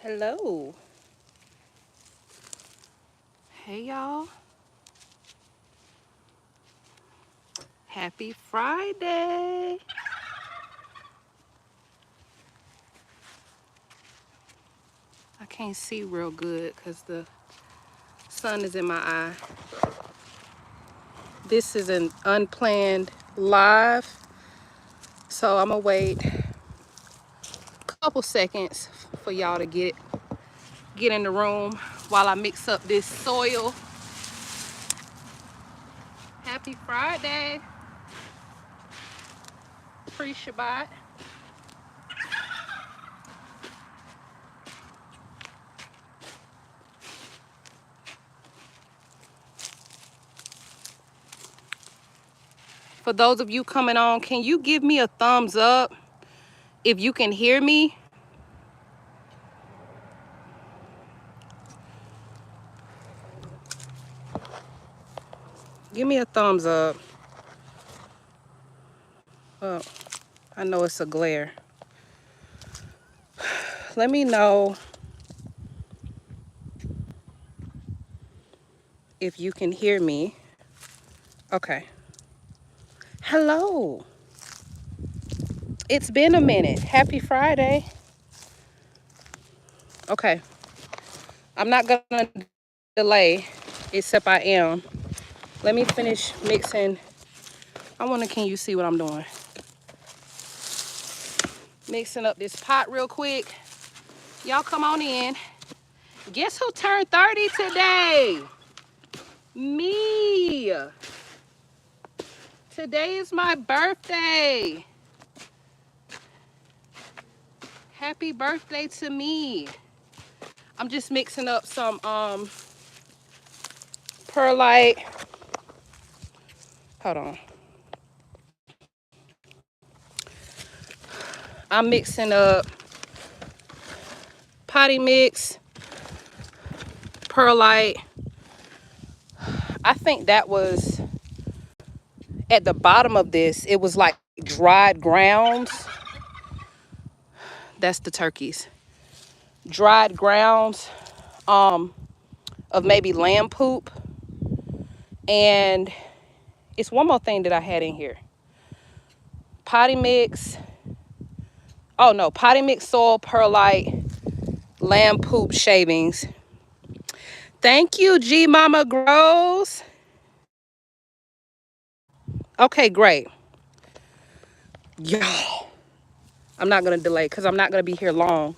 Hello. Hey, y'all. Happy Friday. I can't see real good because the sun is in my eye. This is an unplanned live, so I'm going to wait a couple seconds for y'all to get in the room while I mix up this soil. Happy Friday. Pre-Shabbat. For those of you coming on, can you give me a thumbs up if you can hear me? Give me a thumbs up. Oh, I know it's a glare. Let me know if you can hear me. Okay. Hello. It's been a minute. Happy Friday. Okay. I'm not gonna delay, except I am. Let me finish mixing. Can you see what I'm doing? Mixing up this pot real quick. Y'all come on in. Guess who turned 30 today? Me. Today is my birthday. Happy birthday to me. I'm just mixing up some perlite. Hold on. I'm mixing up potty mix, perlite. I think that was at the bottom of this. It was like dried grounds. That's the turkeys. Dried grounds of maybe lamb poop. And it's one more thing that I had in here. Potty mix. Oh no, potty mix, soil, perlite, lamb poop shavings. Thank you, G Mama Grows. Okay, great. Y'all, I'm not going to delay because I'm not going to be here long.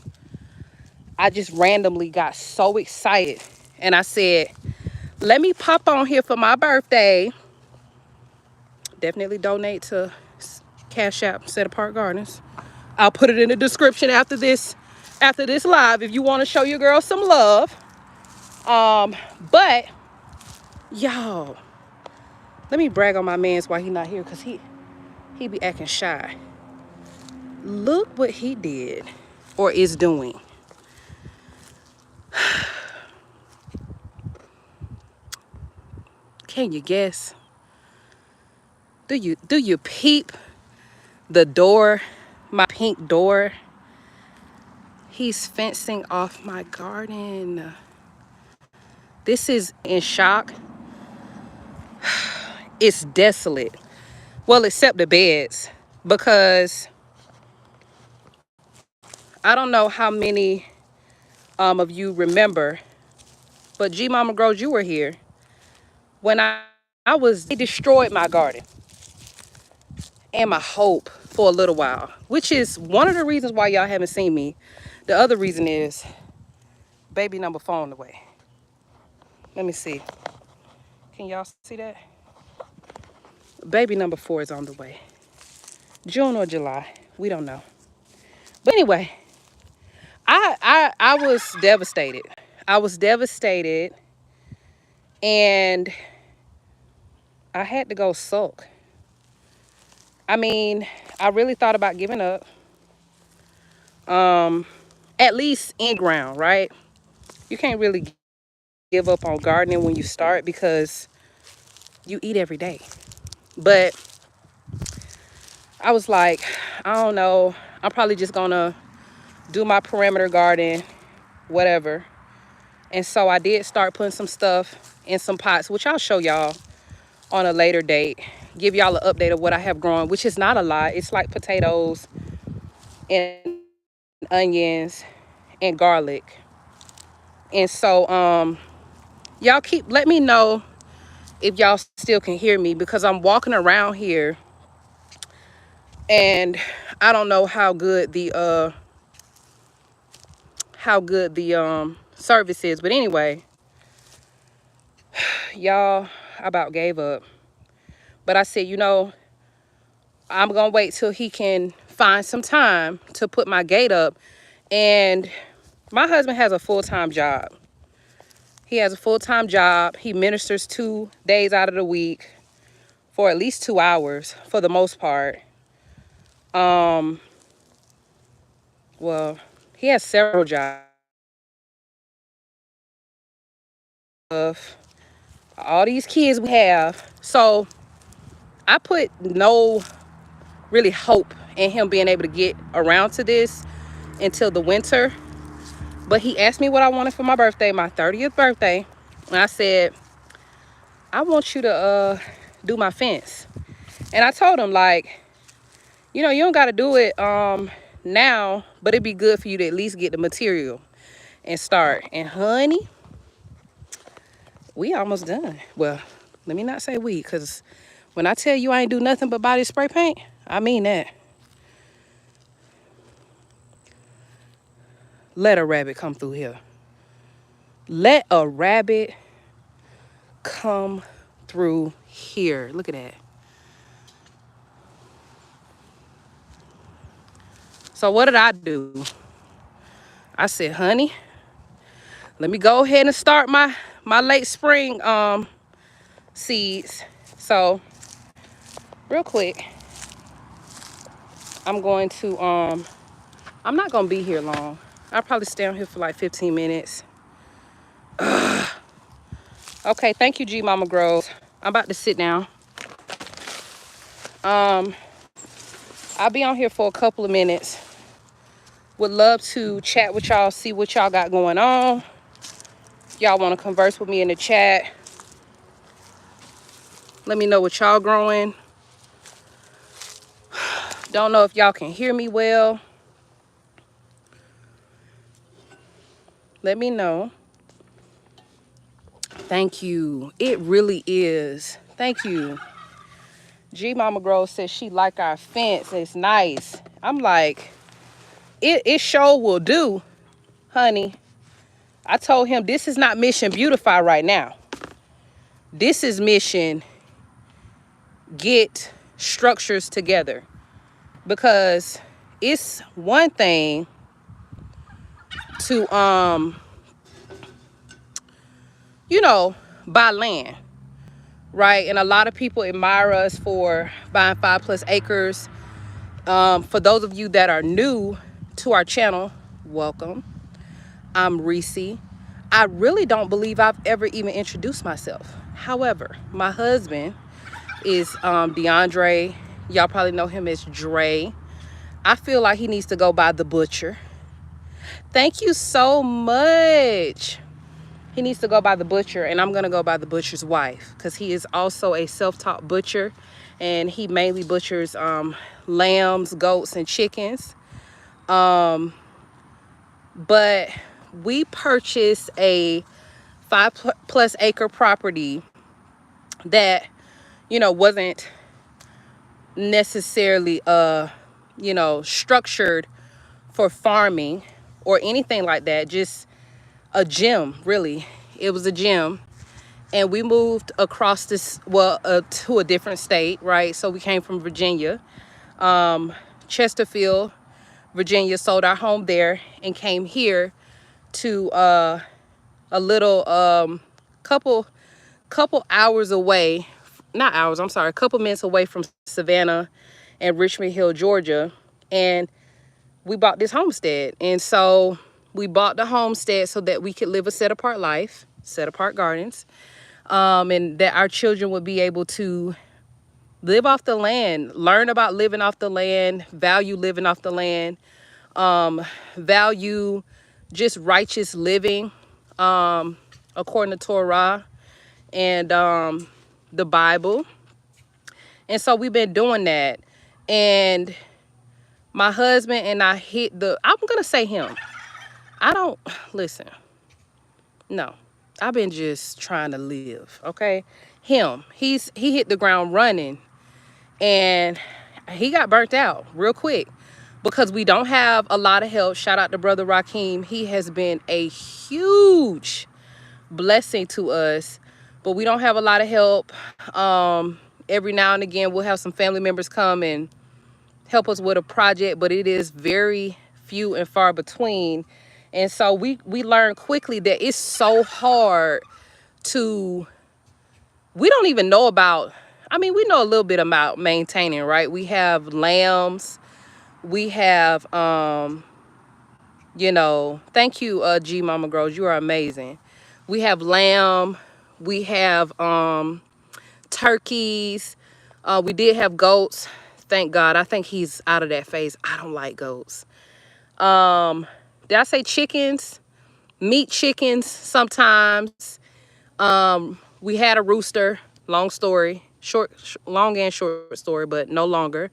I just randomly got so excited. And I said, let me pop on here for my birthday. Definitely donate to Cash App Set Apart Gardens. I'll put it in the description after this live if you want to show your girl some love. But y'all, let me brag on my mans while he not here because he be acting shy. Look what he did or is doing. Can you guess? Do you peep the door, my pink door? He's fencing off my garden. This is in shock. It's desolate. Well, except the beds, because I don't know how many of you remember, but G Mama Grows, you were here when they destroyed my garden and my hope for a little while, which is one of the reasons why y'all haven't seen me. The other reason is baby number 4 on the way. Let me see. Can y'all see that? Baby number 4 is on the way. June or July. We don't know. But anyway, I was devastated. I was devastated, and I had to go sulk. I mean, I really thought about giving up. At least in ground, right? You can't really give up on gardening when you start because you eat every day. But I was like, I don't know. I'm probably just gonna do my perimeter garden whatever. And so I did start putting some stuff in some pots, which I'll show y'all on a later date. Give y'all an update of what I have growing, which is not a lot. It's like potatoes and onions and garlic. And so y'all let me know if y'all still can hear me, because I'm walking around here and I don't know how good the service is. But anyway, y'all, I about gave up. But I said, you know, I'm gonna wait till he can find some time to put my gate up. And my husband has a full-time job. He has a full-time job. He ministers 2 days out of the week for at least 2 hours for the most part. Well, he has several jobs. Of all these kids we have. So I put no really hope in him being able to get around to this until the winter. But he asked me what I wanted for my birthday, my 30th birthday. And I said, I want you to do my fence. And I told him, like, you know, you don't got to do it now, but it'd be good for you to at least get the material and start. And honey, we almost done. Well, let me not say we, because when I tell you I ain't do nothing but buy this spray paint, I mean that. Let a rabbit come through here. Let a rabbit come through here. Look at that. So what did I do? I said, honey, let me go ahead and start my late spring seeds. So real quick, I'm going to I'm not gonna be here long. I'll probably stay on here for like 15 minutes. Okay, thank you, G Mama Groves. I'm about to sit down. I'll be on here for a couple of minutes. Would love to chat with y'all, see what y'all got going on. Y'all want to converse with me in the chat. Let me know what y'all growing. Don't know if y'all can hear me well. Let me know. Thank you. It really is. Thank you. G Mama Grove says she like our fence. It's nice. I'm like, it sure will do, honey. I told him this is not mission beautify right now. This is mission get structures together. Because it's one thing to you know, buy land, right? And a lot of people admire us for buying 5+ acres. For those of you that are new to our channel, welcome. I'm Reese. I really don't believe I've ever even introduced myself. However, my husband is DeAndre. Y'all probably know him as Dre. I feel like he needs to go by the Butcher. Thank you so much. He needs to go by the Butcher, and I'm gonna go by the Butcher's wife, because he is also a self-taught butcher, and he mainly butchers lambs, goats, and chickens. But we purchased a 5+ acre property that, you know, wasn't necessarily you know, structured for farming or anything like that. Just a gym, really. It was a gym. And we moved across this, well, to a different state, right? So we came from Virginia, Chesterfield, Virginia, sold our home there and came here to a little couple hours away, not hours, I'm sorry, a couple minutes away from Savannah and Richmond Hill, Georgia. And we bought this homestead. And so we bought the homestead so that we could live a set apart life, set apart gardens, and that our children would be able to live off the land, learn about living off the land, value living off the land, value just righteous living, according to Torah and the Bible. And so we've been doing that. And my husband and I I'm going to say him. I don't, listen, no. I've been just trying to live, okay? He hit the ground running, and he got burnt out real quick because we don't have a lot of help. Shout out to Brother Rakeem. He has been a huge blessing to us, but we don't have a lot of help. Every now and again, we'll have some family members come and help us with a project, but it is very few and far between. And so we learned quickly that it's so hard to, we don't even know about, I mean, we know a little bit about maintaining, right? We have lambs, we have, you know, thank you, G Mama Grows, you are amazing. We have lamb, we have turkeys, we did have goats. Thank God. I think he's out of that phase. I don't like goats. Did I say chickens? Meat chickens sometimes. We had a rooster. Long story. Long and short story, but no longer.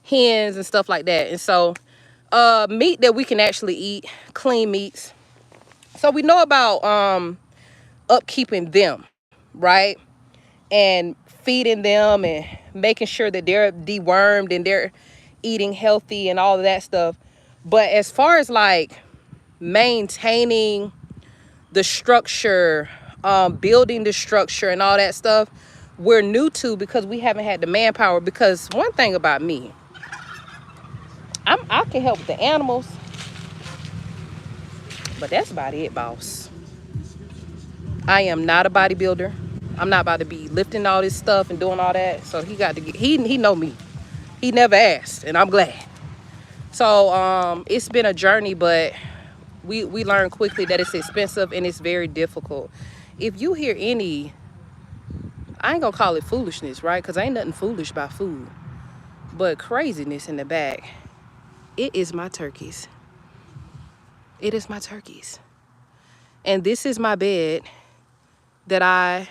Hens and stuff like that. And so meat that we can actually eat, clean meats. So we know about upkeeping them, right? And feeding them and making sure that they're dewormed and they're eating healthy and all of that stuff. But as far as like maintaining the structure, building the structure and all that stuff, we're new to because we haven't had the manpower. Because one thing about me, I can help with the animals, but that's about it, boss. I am not a bodybuilder. I'm not about to be lifting all this stuff and doing all that. So he got to get, he know me. He never asked, and I'm glad. So it's been a journey, but we learned quickly that it's expensive and it's very difficult. If you hear any, I ain't gonna call it foolishness, right? Because ain't nothing foolish about food. But craziness in the back, it is my turkeys. It is my turkeys. And this is my bed that I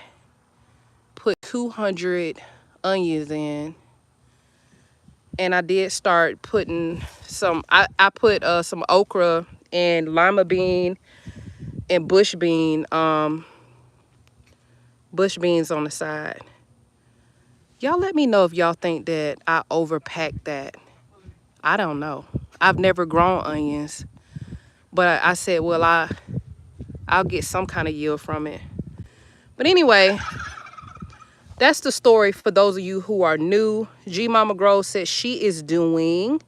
put 200 onions in. And I did start putting some, I put some okra and lima bean and bush beans on the side. Y'all let me know if y'all think that I overpacked that. I don't know. I've never grown onions, but I said, well, I'll get some kind of yield from it. But anyway, that's the story for those of you who are new. G Mama Grow says she is doing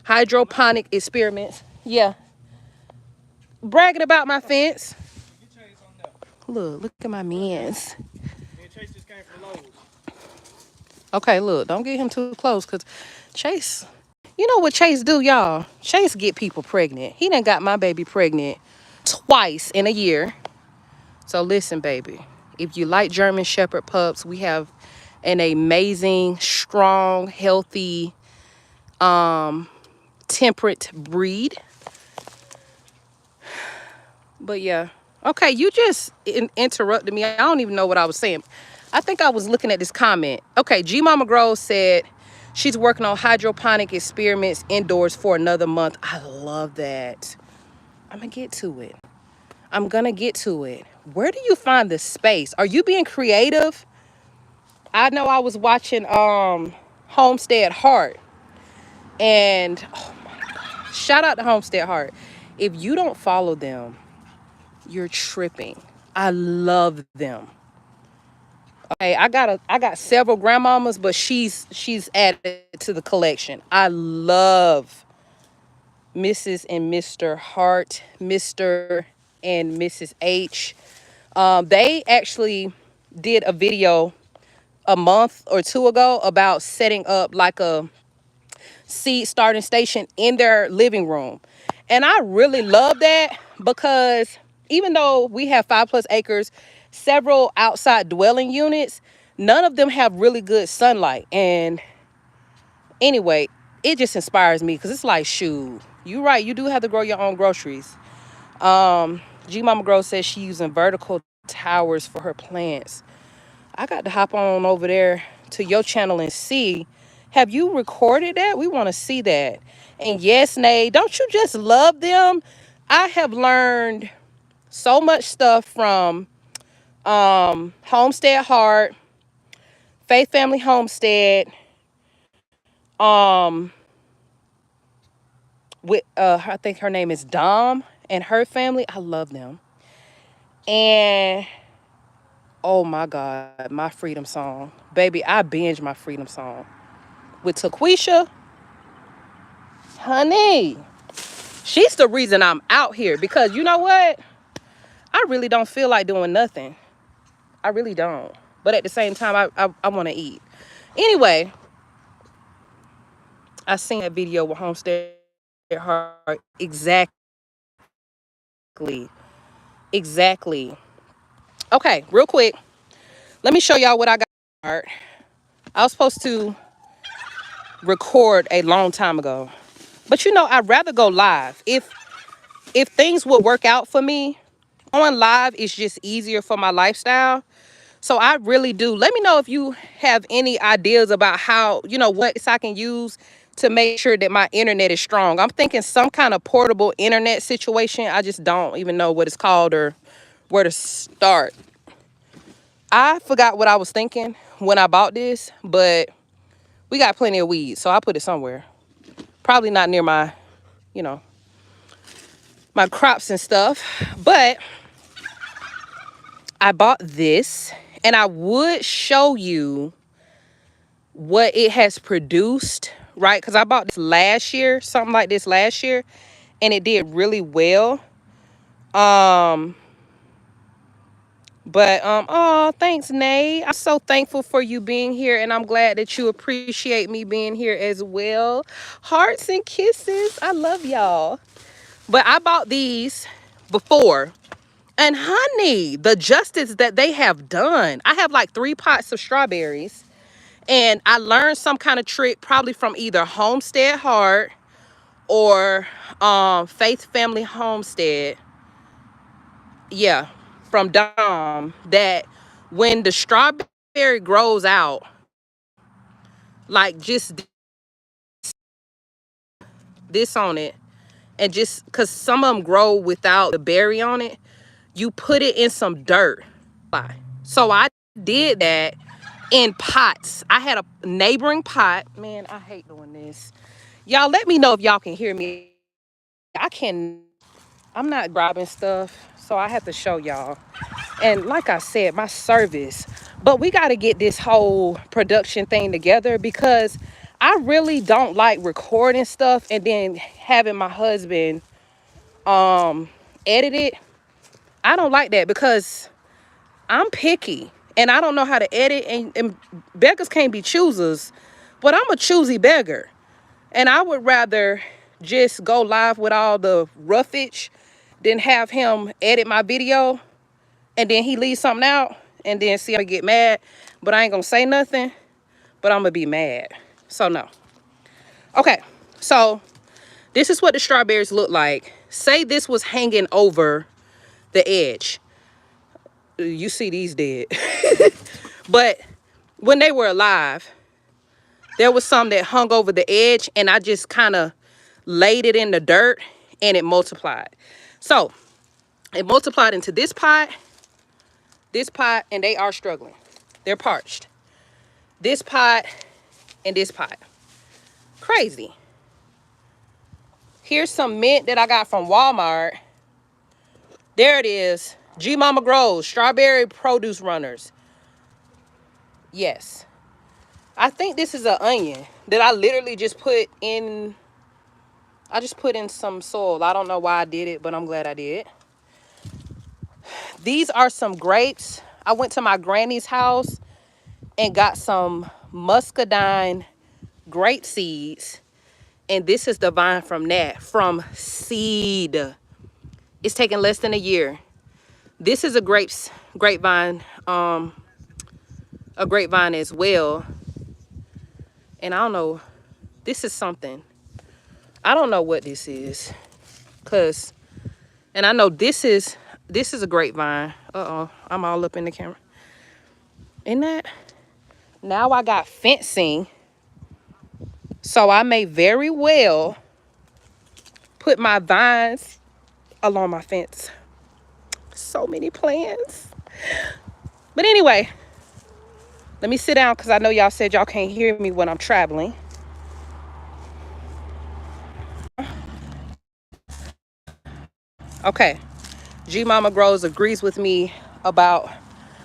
hydroponic experiments. Yeah. Bragging about my fence. Look at my mans. Okay, look, don't get him too close because Chase, you know what Chase do, y'all? Chase get people pregnant. He done got my baby pregnant twice in a year. So listen, baby, if you like German Shepherd pups, we have an amazing, strong, healthy, temperate breed. But yeah. Okay, you just interrupted me. I don't even know what I was saying. I think I was looking at this comment. Okay, G Mama Grove said she's working on hydroponic experiments indoors for another month. I love that. I'm gonna get to it. Where do you find the space? Are you being creative? I know I was watching Homestead Heart, and oh my God, shout out to Homestead Heart. If you don't follow them, you're tripping. I love them. Okay, I got several grandmamas, but she's added to the collection. I love Mrs. and Mr. Hart, Mr. and Mrs. H. They actually did a video a month or two ago about setting up like a seed starting station in their living room. And I really love that because even though we have 5+ acres, several outside dwelling units, none of them have really good sunlight. And anyway, it just inspires me because it's like, shoot, you right, you do have to grow your own groceries. G Mama Grow says she using vertical towers for her plants. I got to hop on over there to your channel and see. Have you recorded that? We want to see that. And yes, Nay, don't you just love them? I have learned so much stuff from Homestead Heart, Faith Family Homestead, um, with I think her name is Dom and her family. I love them. And oh my God, my freedom song. Baby, I binge my freedom song. With Taquisha, honey, she's the reason I'm out here. Because you know what? I really don't feel like doing nothing. I really don't. But at the same time, I want to eat. Anyway, I seen that video with Homestead Heart. Exactly. Okay, real quick. Let me show y'all what I got. I was supposed to record a long time ago. But you know, I'd rather go live. If things would work out for me, going live is just easier for my lifestyle. So I really do. Let me know if you have any ideas about how, you know, what I can use to make sure that my internet is strong. I'm thinking some kind of portable internet situation. I just don't even know what it's called or where to start. I forgot what I was thinking when I bought this, but we got plenty of weeds, so I put it somewhere. Probably not near my, you know, my crops and stuff. But I bought this, and I would show you what it has produced, right? Because I bought this last year, something like this last year, and it did really well. Oh, thanks, Nay. I'm so thankful for you being here, and I'm glad that you appreciate me being here as well. Hearts and kisses. I love y'all. But I bought these before, and honey, the justice that they have done. I have like 3 pots of strawberries, and I learned some kind of trick probably from either Homestead Heart or Faith Family Homestead. Yeah, from Dom, that when the strawberry grows out, like just this on it, and just because some of them grow without the berry on it, you put it in some dirt. So I did that in pots. I had a neighboring pot. Man, I hate doing this. Y'all let me know if y'all can hear me. I'm not grabbing stuff, so I have to show y'all. And like I said, my service. But we got to get this whole production thing together, because I really don't like recording stuff and then having my husband edit it. I don't like that because I'm picky and I don't know how to edit, and beggars can't be choosers, but I'm a choosy beggar. And I would rather just go live with all the roughage than have him edit my video and then he leaves something out and then see I get mad, but I ain't gonna say nothing, but I'm gonna be mad. So no. Okay, so this is what the strawberries look like. Say this was hanging over the edge. You see these dead. But when they were alive, there was some that hung over the edge, and I just kind of laid it in the dirt and it multiplied. So it multiplied into this pot, and they are struggling. They're parched. This pot and this pot. Crazy. Here's some mint that I got from Walmart. There it is. G Mama Grows strawberry produce runners. Yes. I think this is an onion that I literally just put in. I just put in some soil. I don't know why I did it, but I'm glad I did. These are some grapes. I went to my granny's house and got some muscadine grape seeds. And this is the vine from that, from seed. It's taken less than a year. This is a grapevine, a grapevine as well. And I don't know, this is something. I don't know what this is, because And I know this is a grapevine. Uh-oh, I'm all up in the camera. Isn't that? Now I got fencing. So I may very well put my vines along my fence. So many plans. But anyway, let me sit down because I know y'all said y'all can't hear me when I'm traveling. Okay. G Mama Grows agrees with me about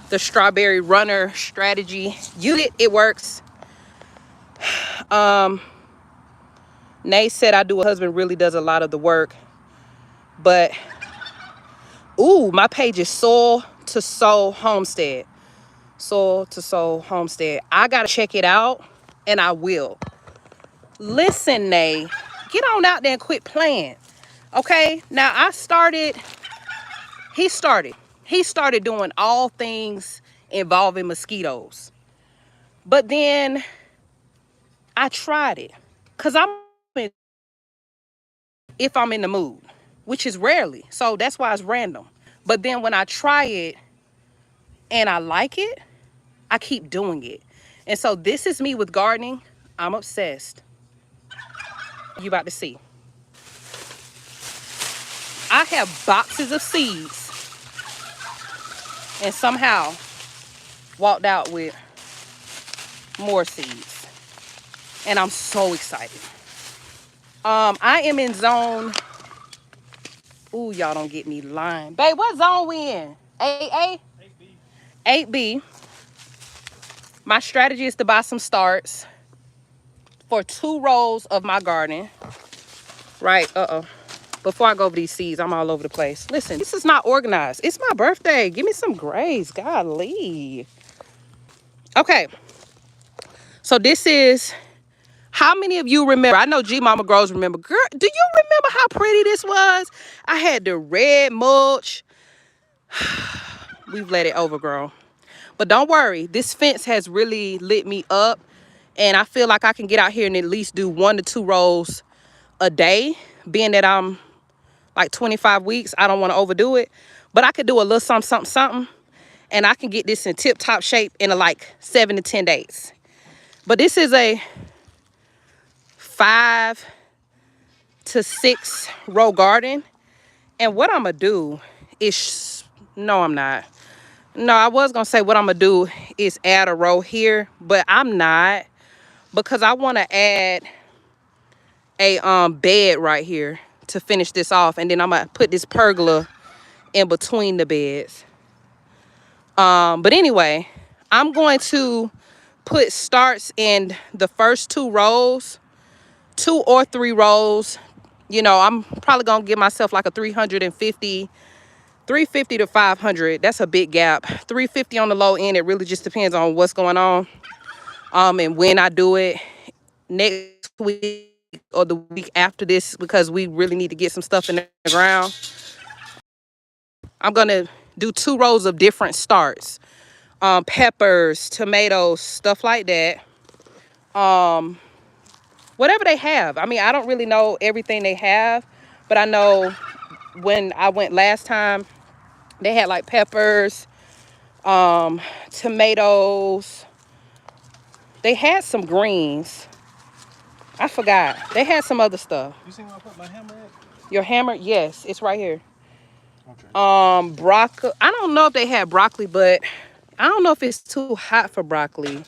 the strawberry runner strategy. It works. Nay said I do. A husband really does a lot of the work. But ooh, my page is Soil to Soul Homestead. Soil to Soul Homestead. I gotta check it out, and I will. Listen, Nay, get on out there and quit playing. Okay? Now he started doing all things involving mosquitoes. But then I tried it. Cause if I'm in the mood, which is rarely. So that's why it's random. But then when I try it and I like it, I keep doing it. And so this is me with gardening. I'm obsessed. You about to see. I have boxes of seeds and somehow walked out with more seeds. And I'm so excited. I am in zone. Ooh, y'all don't get me lying. Babe, what zone we in? AA? 8B. My strategy is to buy some starts for 2 rows of my garden. Right, Before I go over these seeds, I'm all over the place. Listen, this is not organized. It's my birthday. Give me some grace. Golly. Okay. So this is, how many of you remember? I know G Mama Grows remember. Girl, do you remember how pretty this was? I had the red mulch. We've let it overgrow. But don't worry. This fence has really lit me up. And I feel like I can get out here and at least do 1 to 2 rows a day. Being that I'm like 25 weeks, I don't want to overdo it. But I could do a little something. And I can get this in tip-top shape in like 7 to 10 days. But this is a 5 to 6 row garden. And what I'm going to do is, no, I'm not. No, I was going to say what I'm going to do is add a row here, but I'm not, because I want to add a bed right here to finish this off. And then I'm going to put this pergola in between the beds. But anyway, I'm going to put starts in the first 2 rows, 2 or 3 rows. You know, I'm probably going to give myself like a 350 to 500. That's a big gap. 350 on the low end. It really just depends on what's going on. And when I do it next week or the week after this, because we really need to get some stuff in the ground. I'm going to do 2 rows of different starts. Peppers, tomatoes, stuff like that. Whatever they have. I mean, I don't really know everything they have, but I know when I went last time, they had like peppers, tomatoes. They had some greens. I forgot. They had some other stuff. You see where I put my hammer at? Your hammer? Yes, it's right here. Okay. Broccoli. I don't know if they had broccoli, but I don't know if it's too hot for broccoli.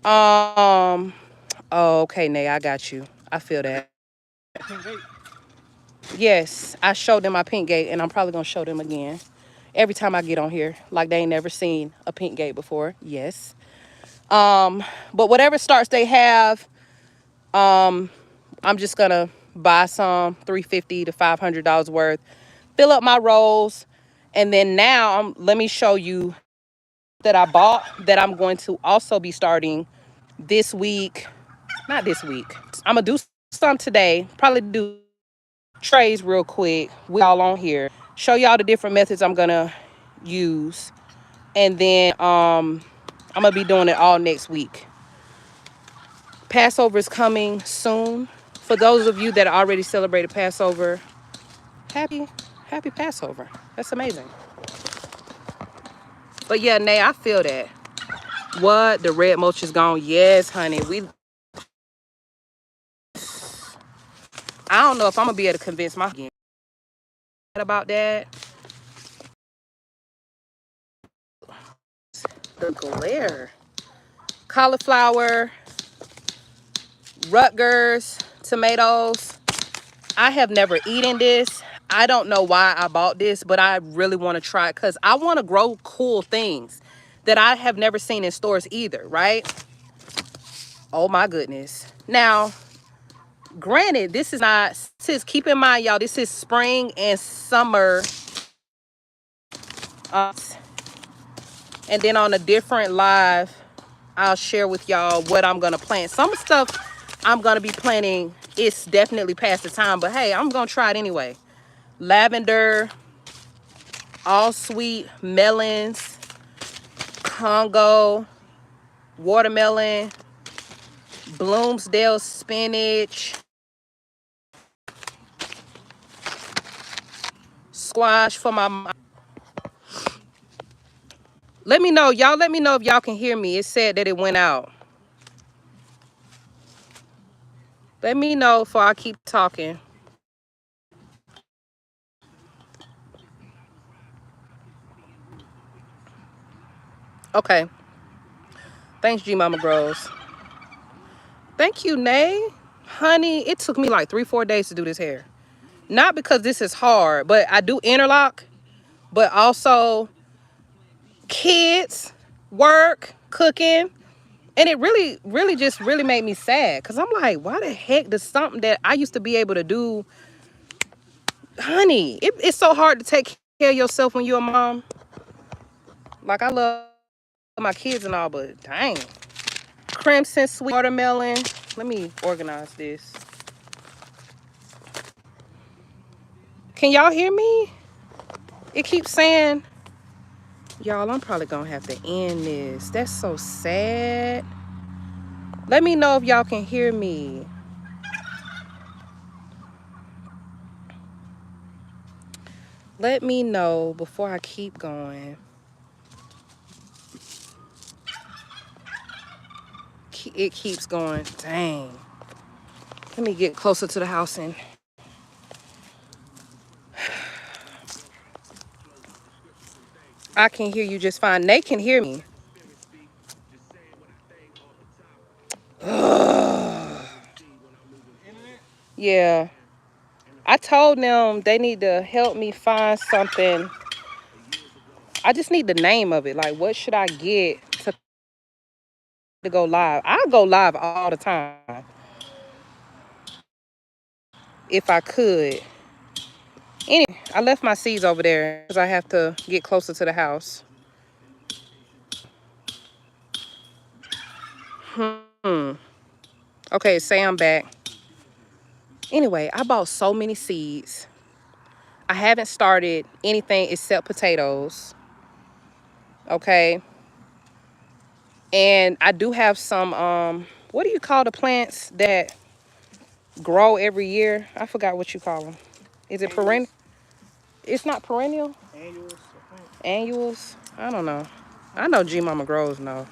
Oh, okay, Nay, I got you. I feel that. Pink gate. Yes, I showed them my pink gate, and I'm probably gonna show them again every time I get on here, like they ain't never seen a pink gate before. Yes. But whatever starts they have, I'm just gonna buy some $350 to $500 worth, fill up my rows, and then now let me show you that I bought that I'm going to also be starting this week. Not this week. I'm gonna do some today. Probably do trays real quick. We all on here. Show y'all the different methods I'm gonna use, and then I'm gonna be doing it all next week. Passover is coming soon. For those of you that already celebrated Passover, happy, happy Passover. That's amazing. But yeah, Nay, I feel that. What? The red mulch is gone. Yes, honey. I don't know if I'm gonna be able to convince my again about that. The glare. Cauliflower, Rutgers, tomatoes. I have never eaten this. I don't know why I bought this, but I really want to try it because I want to grow cool things that I have never seen in stores either, right? Oh my goodness. Now, granted, keep in mind, y'all, this is spring and summer. Uh, and then on a different live, I'll share with y'all what I'm going to plant. Some stuff I'm going to be planting, it's definitely past the time, but hey, I'm going to try it anyway. Lavender, all sweet melons, Congo, watermelon, Bloomsdale spinach, squash for my. Let me know, y'all. Let me know if y'all can hear me. It said that it went out. Let me know before I keep talking. Okay. Thanks, G Mama Grows. Thank you, Nay. Honey, it took me like 3-4 days to do this hair. Not because this is hard, but I do interlock, but also kids, work, cooking. And it really just made me sad. Cause I'm like, why the heck does something that I used to be able to do, honey, it's so hard to take care of yourself when you're a mom. Like I love my kids and all, but dang. Crimson sweet watermelon. Let me organize this. Can y'all hear me? It keeps saying, y'all, I'm probably gonna have to end this. That's so sad. Let me know if y'all can hear me. Let me know before I keep going. It keeps going. Dang. Let me get closer to the house and I can hear you just fine. They can hear me. Yeah. I told them they need to help me find something. I just need the name of it. Like, what should I get to go live? I go live all the time if I could. Anyway, I left my seeds over there because I have to get closer to the house. Okay, say I'm back. Anyway, I bought so many seeds. I haven't started anything except potatoes. Okay. And I do have some, what do you call the plants that grow every year? I forgot what you call them. Is it perennial? It's not perennial? Annuals. Annuals? I don't know. I know G Mama Grows know.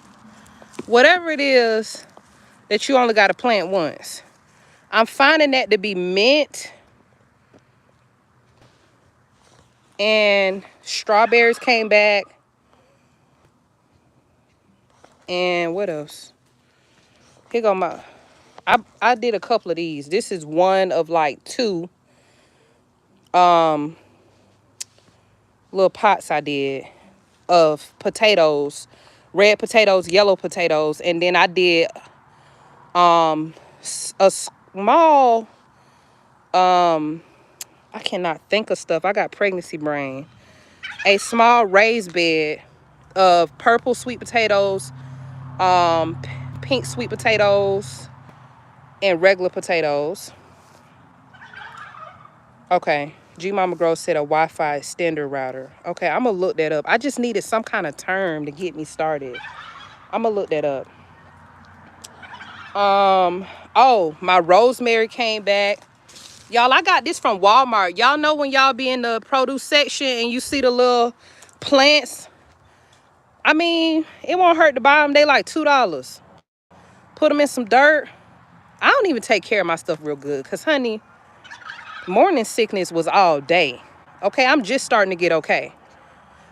Whatever it is that you only got to plant once. I'm finding that to be mint. And strawberries came back. And what else? Here go my... I did a couple of these. This is one of like 2 little pots I did of potatoes, red potatoes, yellow potatoes, and then I did a small I cannot think of stuff. I got pregnancy brain. A small raised bed of purple sweet potatoes, pink sweet potatoes, and regular potatoes. Okay. G Mama Grow said a Wi-Fi extender router. Okay, I'm gonna look that up. I just needed some kind of term to get me started. I'm gonna look that up. Oh, my rosemary came back. Y'all, I got this from Walmart. Y'all know when y'all be in the produce section and you see the little plants? I mean, it won't hurt to buy them. They like $2. Put them in some dirt. I don't even take care of my stuff real good because, honey, morning sickness was all day. Okay, I'm just starting to get okay.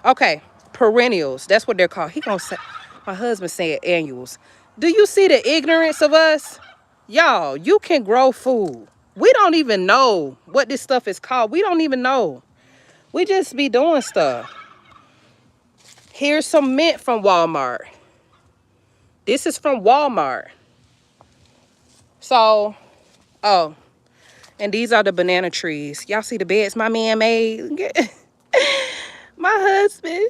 Okay, perennials. That's what they're called. He gonna say, my husband said annuals. Do you see the ignorance of us? Y'all, you can grow food. We don't even know what this stuff is called. We don't even know. We just be doing stuff. Here's some mint from Walmart. This is from Walmart. So, oh, and these are the banana trees. Y'all see the beds my man made? My husband,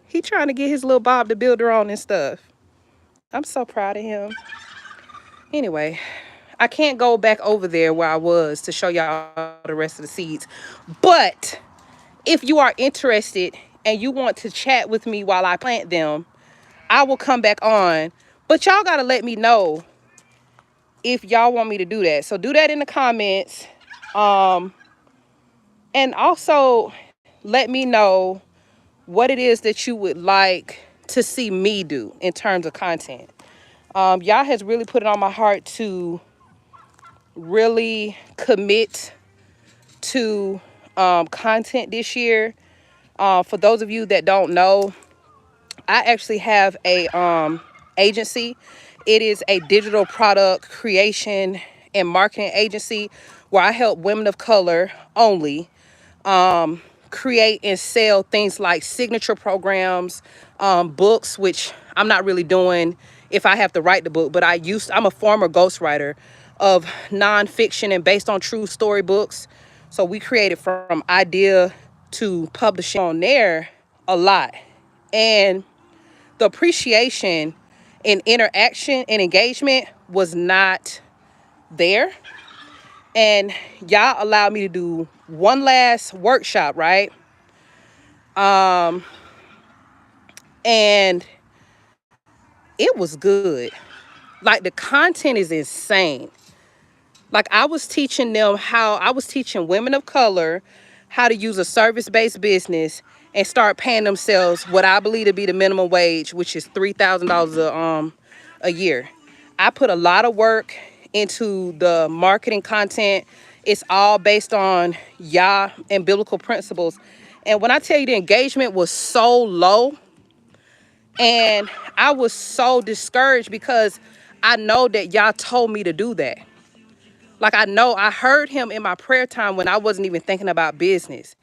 he trying to get his little Bob the Builder on and stuff. I'm so proud of him. Anyway, I can't go back over there where I was to show y'all the rest of the seeds. But if you are interested and you want to chat with me while I plant them, I will come back on. But y'all got to let me know if y'all want me to do that. So do that in the comments. And also let me know what it is that you would like to see me do in terms of content. Y'all has really put it on my heart to really commit to content this year. For those of you that don't know, I actually have a agency. It is a digital product creation and marketing agency where I help women of color only create and sell things like signature programs, books, which I'm not really doing if I have to write the book, but I'm a former ghostwriter of nonfiction and based on true story books. So we created from idea to publishing on there a lot. And the appreciation and interaction and engagement was not there. And y'all allowed me to do one last workshop, right? And it was good. Like, the content is insane. Like, I was teaching women of color how to use a service-based business and start paying themselves what I believe to be the minimum wage, which is $3,000 a year. I put a lot of work into the marketing content. It's all based on Yah and biblical principles. And when I tell you the engagement was so low, and I was so discouraged because I know that Yah told me to do that. Like, I heard him in my prayer time when I wasn't even thinking about business.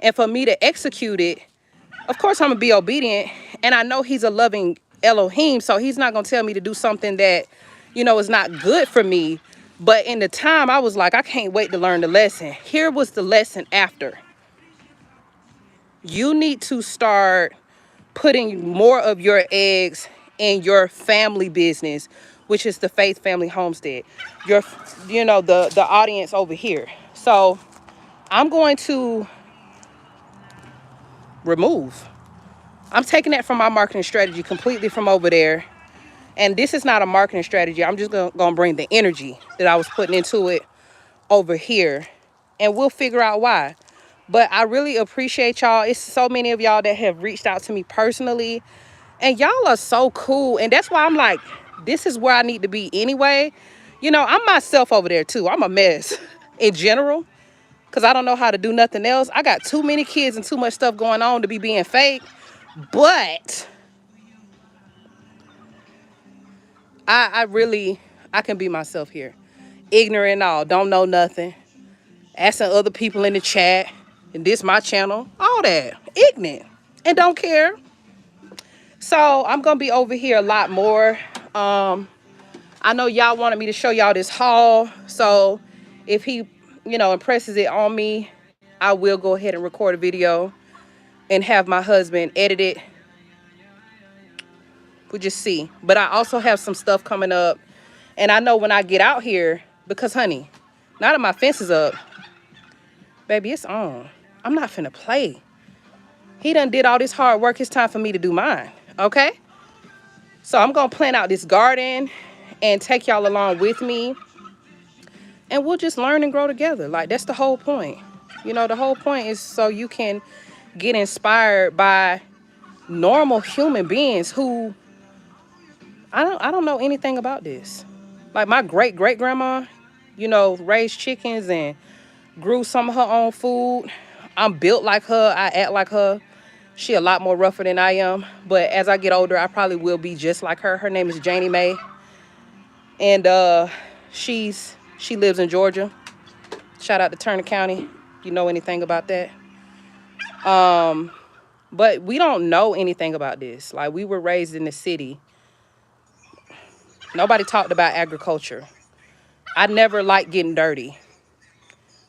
And for me to execute it, of course I'm gonna be obedient. And I know he's a loving Elohim, so he's not gonna tell me to do something that, is not good for me. But in the time, I was like, I can't wait to learn the lesson. Here was the lesson after. You need to start putting more of your eggs in your family business, which is the Faith Family Homestead. The audience over here. So I'm going to remove. I'm taking that from my marketing strategy completely from over there. And this is not a marketing strategy. I'm just going to bring the energy that I was putting into it over here. And we'll figure out why. But I really appreciate y'all. It's so many of y'all that have reached out to me personally. And y'all are so cool. And that's why I'm like, this is where I need to be anyway. I'm myself over there too. I'm a mess in general because I don't know how to do nothing else. I got too many kids and too much stuff going on to be being fake. But I can be myself here. Ignorant and all. Don't know nothing. Asking other people in the chat. And this my channel. All that. Ignorant. And don't care. So I'm going to be over here a lot more. I know y'all wanted me to show y'all this haul. So if he, impresses it on me, I will go ahead and record a video and have my husband edit it. We'll just see. But I also have some stuff coming up. And I know when I get out here, because, honey, now that my fence is up, baby, it's on. I'm not finna play. He done did all this hard work. It's time for me to do mine. Okay? So I'm going to plan out this garden and take y'all along with me. and we'll just learn and grow together. Like, that's the whole point. You know, the whole point is so you can get inspired by normal human beings who I don't know anything about this. Like my great great grandma, you know, raised chickens and grew some of her own food. I'm built like her. I act like her. She a lot more rougher than I am. But as I get older, I probably will be just like her. Her name is Janie Mae, and she lives in Georgia. Shout out to Turner County. You know anything about that? But we don't know anything about this. Like, we were raised in the city. Nobody talked about agriculture. I never liked getting dirty.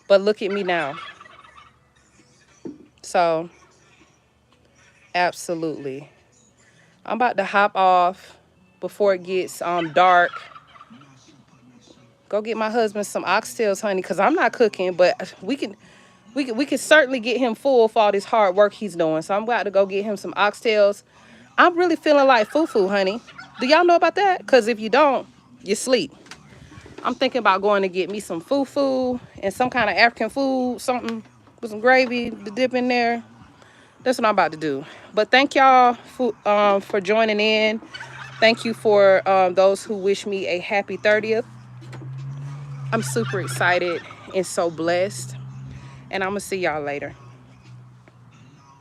But look at me now. So, absolutely. I'm about to hop off before it gets dark. Go get my husband some oxtails, honey, because I'm not cooking, but we can certainly get him full for all this hard work he's doing. So I'm about to go get him some oxtails. I'm really feeling like fufu, honey. Do y'all know about that? Because if you don't, you sleep. I'm thinking about going to get me some fufu and some kind of African food, something with some gravy to dip in there. That's what I'm about to do. But thank y'all for joining in. Thank you for those who wish me a happy 30th. I'm super excited and so blessed. And I'm going to see y'all later.